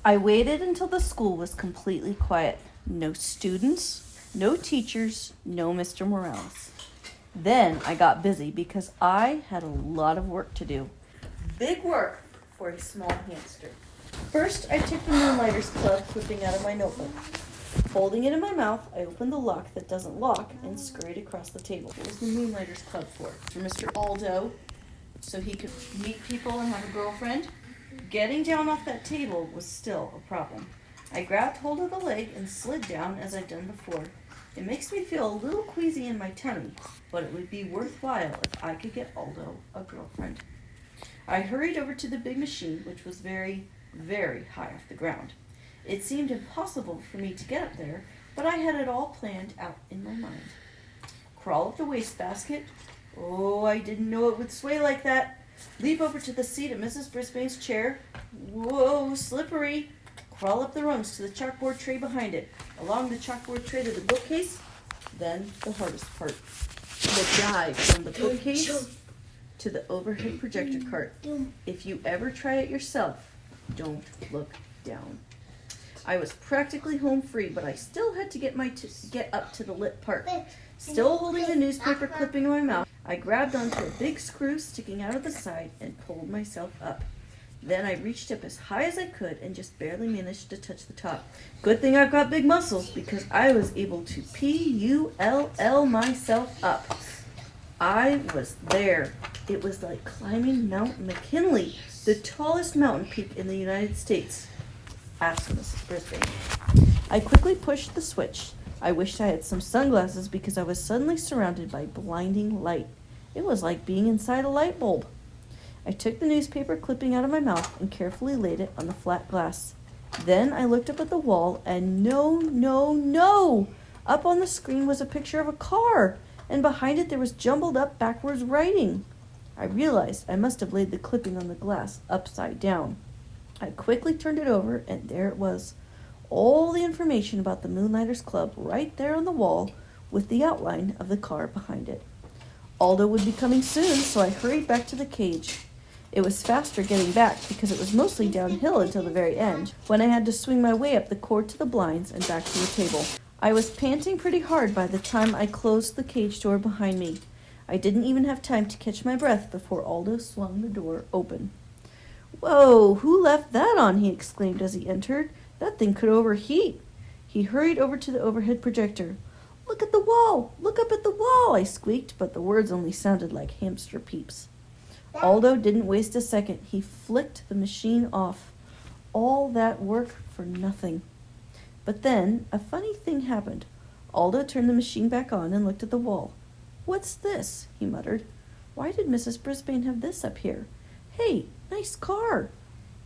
I waited until the school was completely quiet. No students, no teachers, no Mr. Morales. Then I got busy because I had a lot of work to do. Big work for a small hamster. First, I took the Moonlighters Club clipping out of my notebook. Holding it in my mouth, I opened the lock that doesn't lock and scurried across the table. What was the Moonlighters Club for? For Mr. Aldo, so he could meet people and have a girlfriend. Getting down off that table was still a problem. I grabbed hold of the leg and slid down as I'd done before. It makes me feel a little queasy in my tummy, but it would be worthwhile if I could get Aldo a girlfriend. I hurried over to the big machine, which was very, very high off the ground. It seemed impossible for me to get up there, but I had it all planned out in my mind. Crawl up the wastebasket. Oh, I didn't know it would sway like that. Leap over to the seat of Mrs. Brisbane's chair. Whoa, slippery. Crawl up the rungs to the chalkboard tray behind it. Along the chalkboard tray to the bookcase. Then the hardest part. The dive from the bookcase to the overhead projector cart. If you ever try it yourself, don't look down. I was practically home free, but I still had to get up to the lit part. Still holding the newspaper clipping in my mouth, I grabbed onto a big screw sticking out of the side and pulled myself up. Then I reached up as high as I could and just barely managed to touch the top. Good thing I've got big muscles because I was able to pull myself up. I was there. It was like climbing Mount McKinley, the tallest mountain peak in the United States. Asked Mrs. Brisbane. I quickly pushed the switch. I wished I had some sunglasses because I was suddenly surrounded by blinding light. It was like being inside a light bulb. I took the newspaper clipping out of my mouth and carefully laid it on the flat glass. Then I looked up at the wall and no! Up on the screen was a picture of a car, and behind it there was jumbled up backwards writing. I realized I must have laid the clipping on the glass upside down. I quickly turned it over, and there it was. All the information about the Moonlighters Club right there on the wall with the outline of the car behind it. Aldo would be coming soon, so I hurried back to the cage. It was faster getting back because it was mostly downhill until the very end, when I had to swing my way up the cord to the blinds and back to the table. I was panting pretty hard by the time I closed the cage door behind me. I didn't even have time to catch my breath before Aldo swung the door open. "Whoa, who left that on?" he exclaimed as he entered. "That thing could overheat." He hurried over to the overhead projector. "Look at the wall! Look up at the wall!" I squeaked, but the words only sounded like hamster peeps. Aldo didn't waste a second. He flicked the machine off. All that work for nothing. But then a funny thing happened. Aldo turned the machine back on and looked at the wall. "What's this?" he muttered. "Why did Mrs. Brisbane have this up here? Hey, nice car."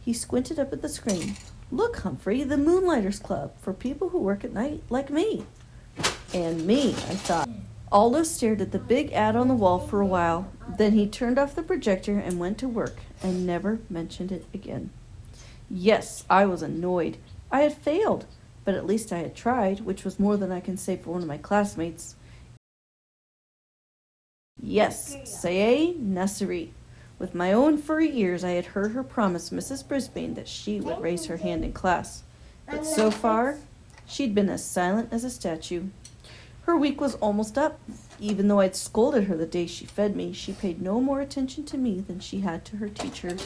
He squinted up at the screen. "Look, Humphrey, the Moonlighters Club, for people who work at night like me." And me, I thought. Aldo stared at the big ad on the wall for a while. Then he turned off the projector and went to work and never mentioned it again. Yes, I was annoyed. I had failed, but at least I had tried, which was more than I can say for one of my classmates. Yes, c'est necessary. With my own furry ears, I had heard her promise Mrs. Brisbane that she would raise her hand in class. But so far, she'd been as silent as a statue. Her week was almost up. Even though I'd scolded her the day she fed me, she paid no more attention to me than she had to her teacher.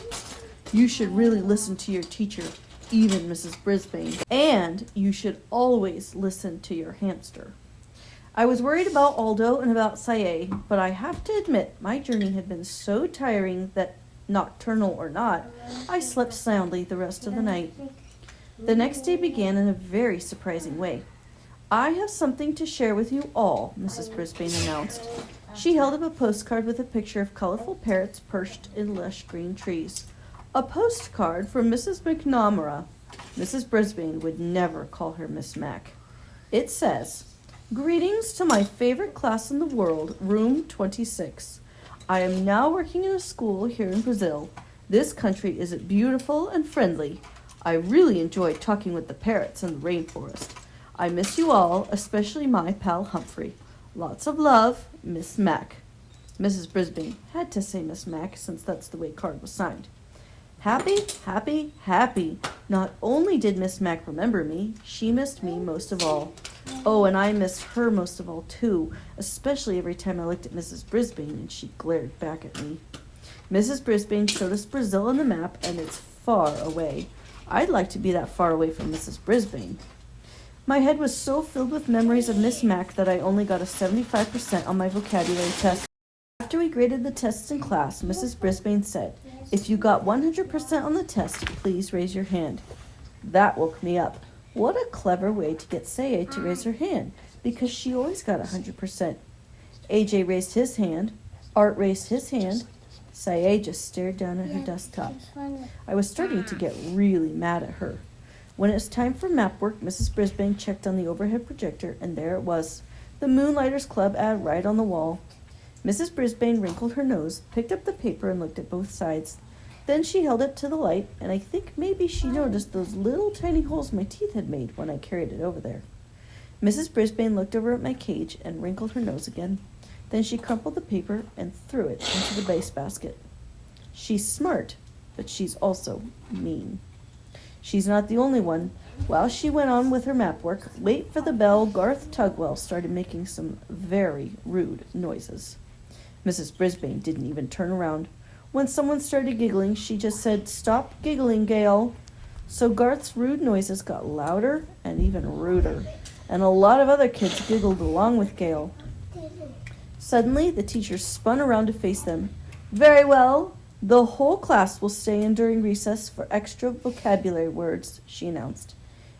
You should really listen to your teacher, even Mrs. Brisbane. And you should always listen to your hamster. I was worried about Aldo and about Saye, but I have to admit my journey had been so tiring that, nocturnal or not, I slept soundly the rest of the night. The next day began in a very surprising way. "I have something to share with you all," Mrs. Brisbane announced. She held up a postcard with a picture of colorful parrots perched in lush green trees. "A postcard from Mrs. McNamara." Mrs. Brisbane would never call her Miss Mac. It says, "Greetings to my favorite class in the world, room 26. I am now working in a school here in Brazil. This country is beautiful and friendly. I really enjoy talking with the parrots in the rainforest. I miss you all, especially my pal Humphrey. Lots of love, Miss Mac." Mrs. Brisbane had to say Miss Mac since that's the way card was signed. Happy, happy, happy. Not only did Miss Mac remember me, she missed me most of all. Oh, and I missed her most of all, too, especially every time I looked at Mrs. Brisbane and she glared back at me. Mrs. Brisbane showed us Brazil on the map, and it's far away. I'd like to be that far away from Mrs. Brisbane. My head was so filled with memories of Miss Mac that I only got a 75% on my vocabulary test. After we graded the tests in class, Mrs. Brisbane said, "If you got 100% on the test, please raise your hand." That woke me up. What a clever way to get Sayay to raise her hand, because she always got 100%. AJ raised his hand. Art raised his hand. Sayay just stared down at her desktop. I was starting to get really mad at her. When it was time for map work, Mrs. Brisbane checked on the overhead projector, and there it was, the Moonlighters Club ad right on the wall. Mrs. Brisbane wrinkled her nose, picked up the paper, and looked at both sides. Then she held it to the light, and I think maybe she noticed those little tiny holes my teeth had made when I carried it over there. Mrs. Brisbane looked over at my cage and wrinkled her nose again. Then she crumpled the paper and threw it into the wastebasket. She's smart, but she's also mean. She's not the only one. While she went on with her map work, late for the bell, Garth Tugwell started making some very rude noises. Mrs. Brisbane didn't even turn around. When someone started giggling, she just said, "Stop giggling, Gail." So Garth's rude noises got louder and even ruder, and a lot of other kids giggled along with Gail. Suddenly, the teacher spun around to face them. "Very well. The whole class will stay in during recess for extra vocabulary words," she announced.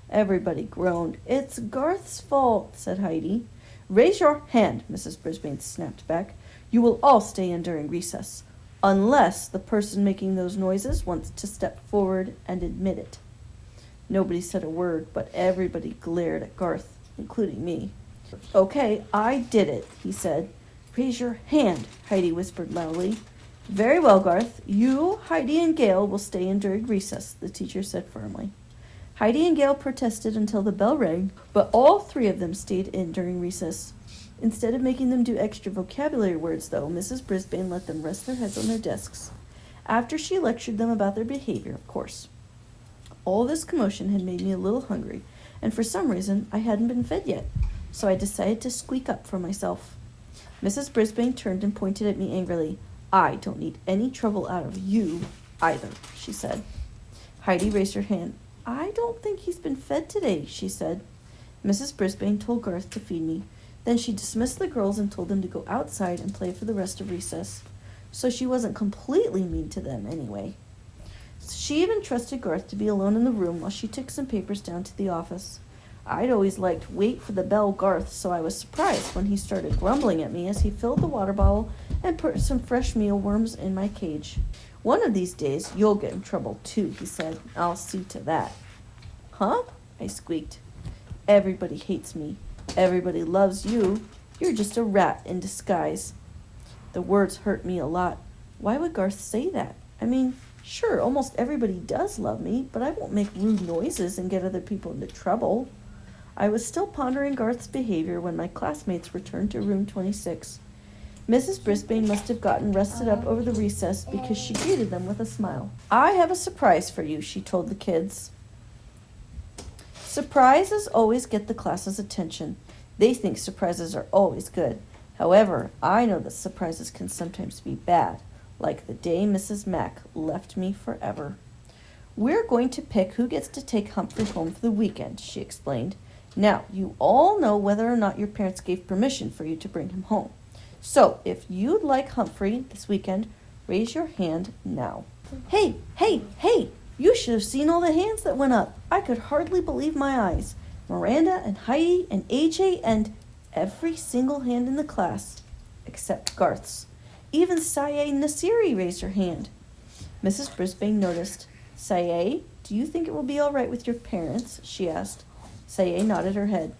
Everybody groaned. "It's Garth's fault," said Heidi. "Raise your hand," Mrs. Brisbane snapped back. "You will all stay in during recess, unless the person making those noises wants to step forward and admit it." Nobody said a word, but everybody glared at Garth, including me. "Okay, I did it," he said. "Raise your hand," Heidi whispered loudly. "Very well, Garth. You, Heidi, and Gail will stay in during recess," the teacher said firmly. Heidi and Gail protested until the bell rang, but all three of them stayed in during recess. Instead of making them do extra vocabulary words, though, Mrs. Brisbane let them rest their heads on their desks. After she lectured them about their behavior, of course. All this commotion had made me a little hungry, and for some reason I hadn't been fed yet, so I decided to squeak up for myself. Mrs. Brisbane turned and pointed at me angrily. "I don't need any trouble out of you either," she said. Heidi raised her hand. "I don't think he's been fed today," she said. Mrs. Brisbane told Garth to feed me. Then she dismissed the girls and told them to go outside and play for the rest of recess. So she wasn't completely mean to them anyway. She even trusted Garth to be alone in the room while she took some papers down to the office. I'd always liked wait for the bell Garth, so I was surprised when he started grumbling at me as he filled the water bottle and put some fresh mealworms in my cage. "One of these days you'll get in trouble too," he said. "I'll see to that." "Huh?" I squeaked. "Everybody hates me. Everybody loves you. You're just a rat in disguise." The words hurt me a lot. Why would Garth say that? I mean, sure, almost everybody does love me, but I won't make rude noises and get other people into trouble. I was still pondering Garth's behavior when my classmates returned to room 26. Mrs. Brisbane must have gotten rested up over the recess because she greeted them with a smile. "I have a surprise for you," she told the kids. Surprises always get the class's attention. They think surprises are always good. However, I know that surprises can sometimes be bad, like the day Mrs. Mac left me forever. "We're going to pick who gets to take Humphrey home for the weekend," she explained. "Now, you all know whether or not your parents gave permission for you to bring him home. So, if you'd like Humphrey this weekend, raise your hand now." Hey! You should have seen all the hands that went up. I could hardly believe my eyes. Miranda and Heidi and AJ and every single hand in the class, except Garth's. Even Sayay Nasiri raised her hand. Mrs. Brisbane noticed. "Sayay, do you think it will be all right with your parents?" she asked. Sayay nodded her head.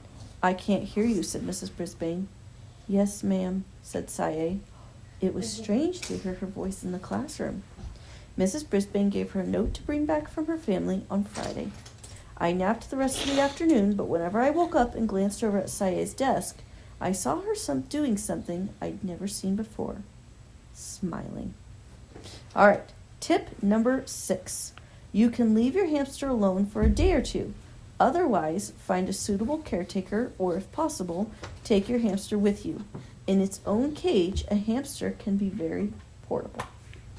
"I can't hear you," said Mrs. Brisbane. "Yes, ma'am," said Sayay. It was strange to hear her voice in the classroom. Mrs. Brisbane gave her a note to bring back from her family on Friday. I napped the rest of the afternoon, but whenever I woke up and glanced over at Sayay's desk, I saw her doing something I'd never seen before. Smiling. "All right, Tip number 6. You can leave your hamster alone for a day or two. Otherwise, find a suitable caretaker or, if possible, take your hamster with you. In its own cage, a hamster can be very portable.